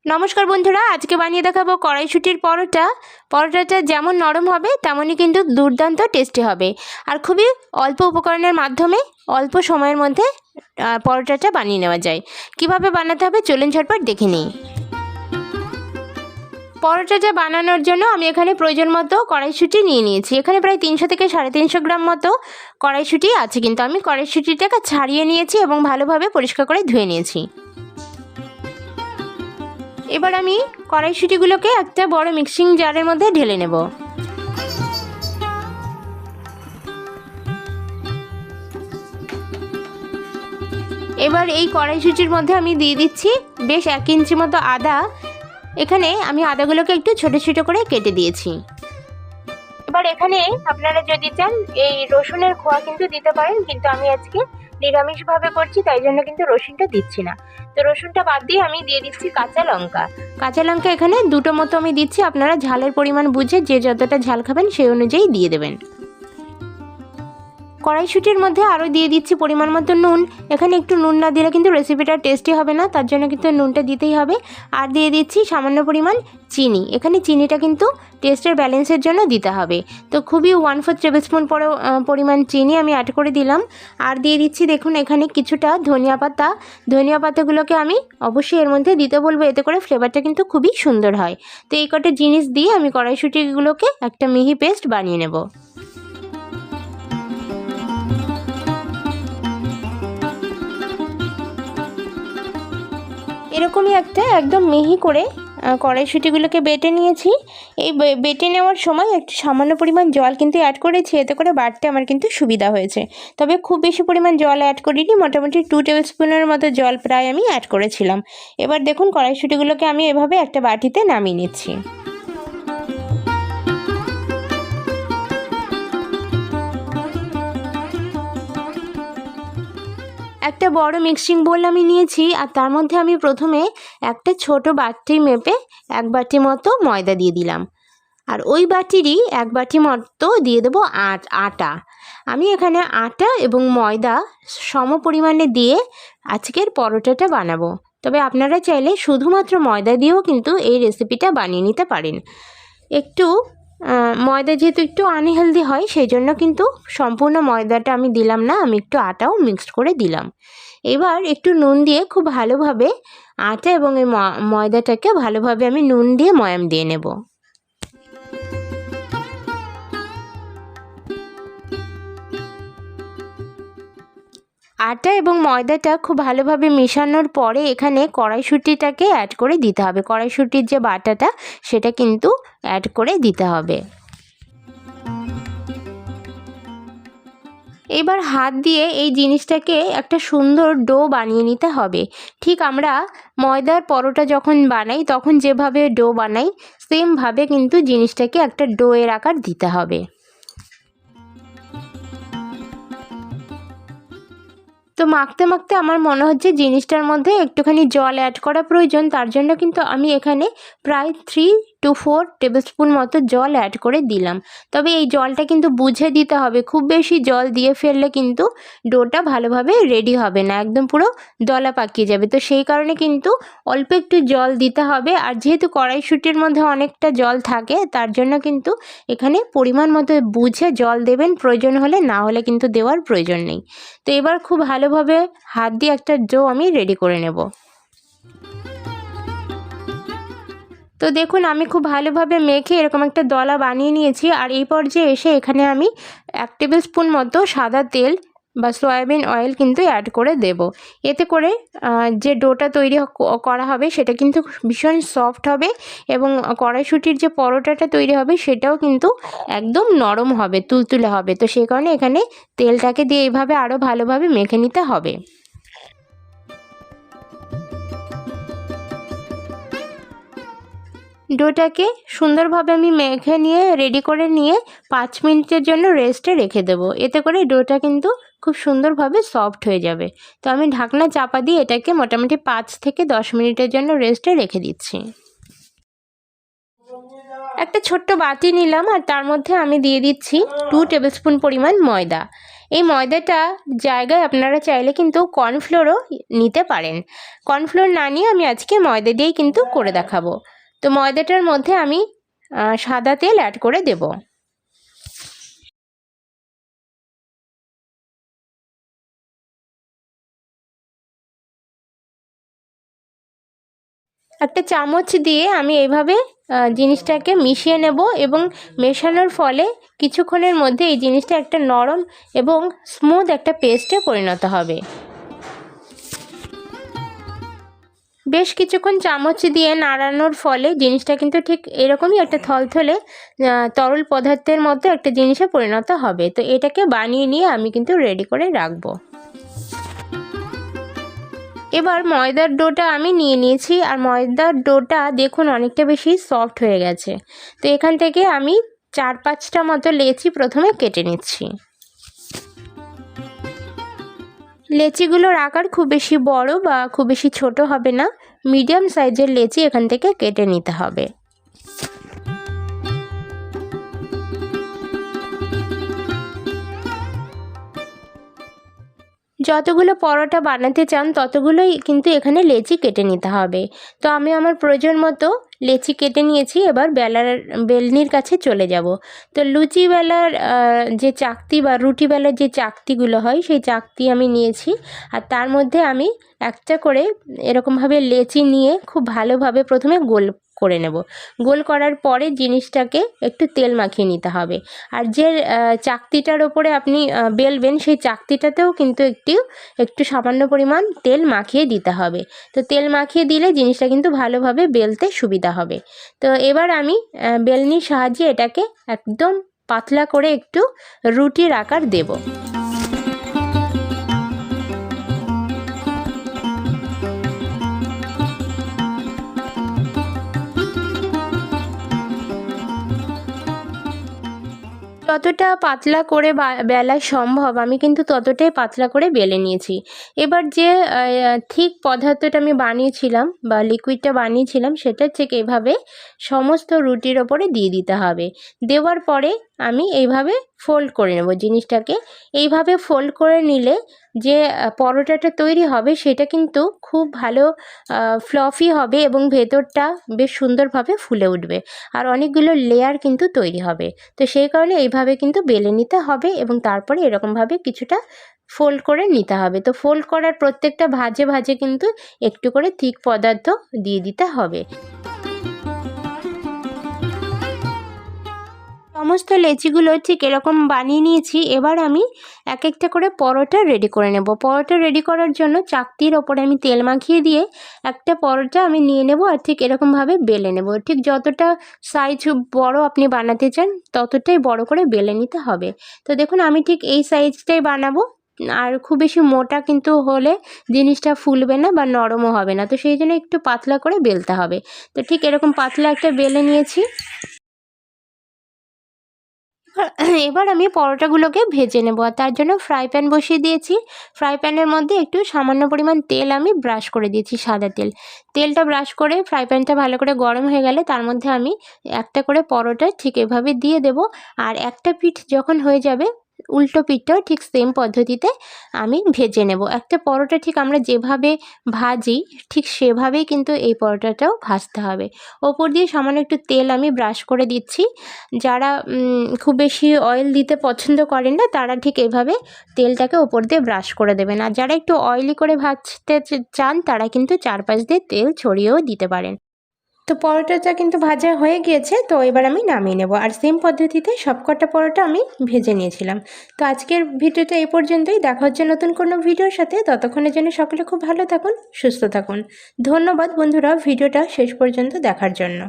নমস্কার বন্ধুরা, আজকে বানিয়ে দেখাবো কড়াইশুঁটির পরোটা। পরোটাটা যেমন নরম হবে তেমনই কিন্তু দুর্দান্ত টেস্টি হবে। আর খুবই অল্প উপকরণের মাধ্যমে অল্প সময়ের মধ্যে পরোটাটা বানিয়ে নেওয়া যায়। কিভাবে বানাতে হবে চলুন ঝটপট দেখে নিই। পরোটাটা বানানোর জন্য আমি এখানে প্রয়োজন মতো কড়াইশুঁটি নিয়ে নিয়েছি। এখানে প্রায় 300 থেকে 350 গ্রাম মতো কড়াইশুঁটি আছে, কিন্তু আমি কড়াইশুঁটিটাকে ছাড়িয়ে নিয়েছি এবং ভালোভাবে পরিষ্কার করে ধুয়ে নিয়েছি। এবার আমি কড়াইশুঁটিগুলোকে একটা বড় মিক্সিং জারের মধ্যে ঢেলে নেব। এবার এই কড়াইশুঁটির মধ্যে আমি দিয়ে দিচ্ছি বেশ 1 ইঞ্চি মতো আদা। এখানে আমি আদাগুলোকে একটু ছোট ছোট করে কেটে দিয়েছি। এবার এখানে আপনারা যদি চান এই রসুনের খোয়া কিন্তু দিতে পারেন, কিন্তু আমি আজকে নিরামিষভাবে করছি তাই জন্য কিন্তু রসুনটা দিচ্ছি না। তো রসুনটা বাদ দিয়ে আমি দিয়ে দিচ্ছি কাঁচা লঙ্কা। কাঁচা লঙ্কা এখানে 2টো মতো আমি দিচ্ছি। আপনারা ঝালের পরিমাণ বুঝে যে যতটা ঝাল খাবেন সেই অনুযায়ী দিয়ে দেবেন। কড়াইশুঁটির মধ্যে আরও দিয়ে দিচ্ছি পরিমাণ মতো নুন। এখানে একটু নুন না দিলে কিন্তু রেসিপিটা টেস্টি হবে না, তার জন্য কিন্তু নুনটা দিতেই হবে। আর দিয়ে দিচ্ছি সামান্য পরিমাণ চিনি। এখানে চিনিটা কিন্তু টেস্টের ব্যালেন্সের জন্য দিতে হবে। তো খুবই 1/4 টেবিলস্পুন পরিমাণ চিনি আমি অ্যাড করে দিলাম। আর দিয়ে দিচ্ছি দেখুন এখানে কিছুটা ধনিয়া পাতা। ধনিয়া পাতাগুলোকে আমি অবশ্যই এর মধ্যে দিতে বলবো, এতে করে ফ্লেভারটা কিন্তু খুবই সুন্দর হয়। তো এই কটা জিনিস দিয়ে আমি কড়াইশুঁটিগুলোকে একটা মিহি পেস্ট বানিয়ে নেব। এরকমই একটা একদম মিহি করে কড়াইশুঁটিগুলোকে বেটে নিয়েছি। এই বেটে নেওয়ার সময় একটু সামান্য পরিমাণ জল কিন্তু অ্যাড করেছি, এতে করে বাটতে আমার কিন্তু সুবিধা হয়েছে। তবে খুব বেশি পরিমাণ জল অ্যাড করিনি, মোটামুটি 2 টেবিলস্পুনের মতো জল প্রায় আমি অ্যাড করেছিলাম। এবার দেখুন কড়াইশুঁটিগুলোকে আমি এভাবে একটা বাটিতে নামিয়ে নিচ্ছি। একটা বড় মিক্সিং বোল আমি নিয়েছি, আর তার মধ্যে আমি প্রথমে একটা ছোট বাটি মেপে 1 বাটি মতো ময়দা দিয়ে দিলাম। আর ওই বাটিরই 1 বাটি মতো দিয়ে দেবো আটা। আমি এখানে আটা এবং ময়দা সম পরিমাণে দিয়ে আজকের পরোটাটা বানাবো। তবে আপনারা চাইলে শুধুমাত্র ময়দা দিয়েও কিন্তু এই রেসিপিটা বানিয়ে নিতে পারেন। একটু ময়দা যেহেতু একটু আনহেলদি হয়, সেই জন্য কিন্তু সম্পূর্ণ ময়দাটা আমি দিলাম না, আমি একটু আটাও মিক্সড করে দিলাম। এবার একটু নুন দিয়ে খুব ভালোভাবে আটা এবং এই ময়দাটাকে ভালোভাবে আমি নুন দিয়ে ময়াম দিয়ে নেব। আটা এবং ময়দাটা খুব ভালোভাবে মেশানোর পরে এখানে কড়াইশুঁটিটাকে অ্যাড করে দিতে হবে। কড়াইশুঁটির যে বাটাটা সেটা কিন্তু অ্যাড করে দিতে হবে। এবার হাত দিয়ে এই জিনিসটাকে একটা সুন্দর ডো বানিয়ে নিতে হবে। ঠিক আমরা ময়দার পরোটা যখন বানাই তখন যেভাবে ডো বানাই সেমভাবে কিন্তু জিনিসটাকে একটা ডোয়ের আকার দিতে হবে। তো মাখতে মাখতে আমার মনে হচ্ছে জিনিসটার মধ্যে একটুখানি জল অ্যাড করা প্রয়োজন, তার জন্য কিন্তু আমি এখানে প্রায় 3 to 4 টেবিলস্পুন মতো জল অ্যাড করে দিলাম। তবে এই জলটা কিন্তু বুঝে দিতে হবে, খুব বেশি জল দিয়ে ফেললে কিন্তু ডোটা ভালোভাবে রেডি হবে না, একদম পুরো দলা পাকিয়ে যাবে। তো সেই কারণে কিন্তু অল্প একটু জল দিতে হবে। আর যেহেতু কড়াইশুঁটির মধ্যে অনেকটা জল থাকে, তার জন্য কিন্তু এখানে পরিমাণ মতো বুঝে জল দেবেন, প্রয়োজন হলে, না হলে কিন্তু দেওয়ার প্রয়োজন নেই। তো এবার খুব ভালোভাবে হাত দিয়ে একটা ডো আমি রেডি করে নেব। তো দেখুন আমি খুব ভালোভাবে মেখে এরকম একটা দলা বানিয়ে নিয়েছি। আর এই পর্যায়ে এসে এখানে আমি 1 টেবিলস্পুন মতো সাদা তেল বা সয়াবিন অয়েল কিন্তু অ্যাড করে দেব। এতে করে যে ডোটা তৈরি করা হবে সেটা কিন্তু ভীষণ সফট হবে এবং কড়াইশুঁটির যে পরোটাটা তৈরি হবে সেটাও কিন্তু একদম নরম হবে, তুলতুলে হবে। তো সেই কারণে এখানে তেলটাকে দিয়ে এইভাবে আরও ভালোভাবে মেখে নিতে হবে। ডোটাকে সুন্দরভাবে আমি মেখে নিয়ে রেডি করে নিয়ে 5 মিনিটের জন্য রেস্টে রেখে দেবো। এতে করে ডোটা কিন্তু খুব সুন্দরভাবে সফট হয়ে যাবে। তো আমি ঢাকনা চাপা দিয়ে এটাকে মোটামুটি 5 থেকে 10 মিনিটের জন্য রেস্টে রেখে দিচ্ছি। একটা ছোট্ট বাটি নিলাম আর তার মধ্যে আমি দিয়ে দিচ্ছি 2 টেবিলস্পুন পরিমাণ ময়দা। এই ময়দাটা জায়গায় আপনারা চাইলে কিন্তু কর্নফ্লোরও নিতে পারেন। কর্নফ্লোর না নিয়ে আমি আজকে ময়দা দিয়েই কিন্তু করে দেখাবো। তো ময়দাটার মধ্যে আমি সাদা তেল অ্যাড করে দেব। একটা চামচ দিয়ে আমি এইভাবে জিনিসটাকে মিশিয়ে নেব এবং মেশানোর ফলে কিছুক্ষণের মধ্যে এই জিনিসটা একটা নরম এবং স্মুথ একটা পেস্টে পরিণত হবে। বেশ কিছুক্ষণ চামচ দিয়ে নাড়ানোর ফলে জিনিসটা কিন্তু ঠিক এরকমই একটা থলথলে তরল পদার্থের মতো একটা জিনিসে পরিণত হবে। তো এটাকে বানিয়ে নিয়ে আমি কিন্তু রেডি করে রাখবো। এবার ময়দার ডোটা আমি নিয়ে নিয়েছি, আর ময়দার ডোটা দেখুন অনেকটা বেশি সফট হয়ে গেছে। তো এখান থেকে আমি 4-5টা মতো লেচি প্রথমে কেটে নিচ্ছি। লেচিগুলোর আকার খুব বেশি বড় বা খুব বেশি ছোট হবে না, মিডিয়াম সাইজের লেচি এখান থেকে কেটে নিতে হবে। যতগুলো পরোটা বানাতে চান ততগুলোই কিন্তু এখানে লেচি কেটে নিতে হবে। তো আমি আমার প্রয়োজন মতো লেচি কেটে নিয়েছি। এবার বেলনির কাছে চলে যাব। তো লুচি বেলার যে চাকতি বা রুটি বেলার যে চাকতিগুলো হয় সেই চাকতি আমি নিয়েছি, আর তার মধ্যে আমি একটা করে এরকমভাবে লেচি নিয়ে খুব ভালোভাবে প্রথমে গোল করে নেব। গোল করার পরে জিনিসটাকে একটু তেল মাখিয়ে নিতে হবে। আর যে চাকতিটার ওপরে আপনি বেলবেন সেই চাকতিটাতেও কিন্তু একটু সামান্য পরিমাণ তেল মাখিয়ে দিতে হবে। তো তেল মাখিয়ে দিলে জিনিসটা কিন্তু ভালোভাবে বেলতে সুবিধা হবে। তো এবার আমি বেলনির সাহায্যে এটাকে একদম পাতলা করে একটু রুটির আকার দেব। যতটা পাতলা করে বেলা সম্ভব আমি কিন্তু ততটাই পাতলা করে বেলে নিয়েছি। এবার যে ঠিক পদার্থটা আমি বানিয়েছিলাম বা লিকুইডটা বানিয়েছিলাম সেটা ঠিক এভাবে সমস্ত রুটির ওপরে দিয়ে দিতে হবে। দেওয়ার পরে আমি এইভাবে ফোল্ড করে নেব জিনিসটাকে। এইভাবে ফোল্ড করে নিলে যে পরোটাটা তৈরি হবে সেটা কিন্তু খুব ভালো ফ্লফি হবে এবং ভেতরটা বেশ সুন্দরভাবে ফুলে উঠবে, আর অনেকগুলো লেয়ার কিন্তু তৈরি হবে। তো সেই কারণে এইভাবে কিন্তু বেলে নিতে হবে এবং তারপরে এরকমভাবে কিছুটা ফোল্ড করে নিতে হবে। তো ফোল্ড করার প্রত্যেকটা ভাঁজে ভাঁজে কিন্তু একটু করে থিক পদার্থ দিয়ে দিতে হবে। সমস্ত লেচিগুলো ঠিক এরকম বানিয়ে নিয়েছি। এবার আমি এক একটা করে পরোটা রেডি করে নেব। পরোটা রেডি করার জন্য চাকতির ওপরে আমি তেল মাখিয়ে দিয়ে একটা পরোটা আমি নিয়ে নেব, আর ঠিক এরকমভাবে বেলে নেব। ঠিক যতটা সাইজ বড় আপনি বানাতে চান ততটাই বড় করে বেলে নিতে হবে। তো দেখুন আমি ঠিক এই সাইজটাই বানাবো, আর খুব বেশি মোটা কিন্তু হলে জিনিসটা ফুলবে না বা নরমও হবে না। তো সেই জন্য একটু পাতলা করে বেলতে হবে। তো ঠিক এরকম পাতলা একটা বেলে নিয়েছি। এবার আমি পরোটাগুলোকে ভেজে নেব, আর তার জন্য ফ্রাই প্যান বসিয়ে দিয়েছি। ফ্রাই প্যানের মধ্যে একটু সামান্য পরিমাণ তেল আমি ব্রাশ করে দিয়েছি, সাদা তেল। তেলটা ব্রাশ করে ফ্রাই প্যানটা ভালো করে গরম হয়ে গেলে তার মধ্যে আমি একটা করে পরোটা ঠিক এভাবে দিয়ে দেব। আর একটা পিঠ যখন হয়ে যাবে উল্টো পিঠটাও ঠিক সেম পদ্ধতিতে আমি ভেজে নেব। একটা পরোটা ঠিক আমরা যেভাবে ভাজি ঠিক সেভাবেই কিন্তু এই পরোটাটাও ভাজতে হবে। ওপর দিয়ে সামান্য একটু তেল আমি ব্রাশ করে দিচ্ছি। যারা খুব বেশি অয়েল দিতে পছন্দ করেন না তারা ঠিক এভাবে তেলটাকে ওপর দিয়ে ব্রাশ করে দেবেন, আর যারা একটু অয়েলি করে ভাজতে চান তারা কিন্তু চারপাশ দিয়ে তেল ছড়িয়েও দিতে পারেন। তো পরোটাটা কিন্তু ভাজা হয়ে গিয়েছে, তো এবার আমি নামিয়ে নেব। আর সেম পদ্ধতিতে সবকটা পরোটা আমি ভেজে নিয়েছিলাম। তো আজকের ভিডিওটা এই পর্যন্তই। দেখা হচ্ছে নতুন কোনো ভিডিওর সাথে। ততক্ষণের জন্য সকলে খুব ভালো থাকুন, সুস্থ থাকুন। ধন্যবাদ বন্ধুরা ভিডিওটা শেষ পর্যন্ত দেখার জন্য।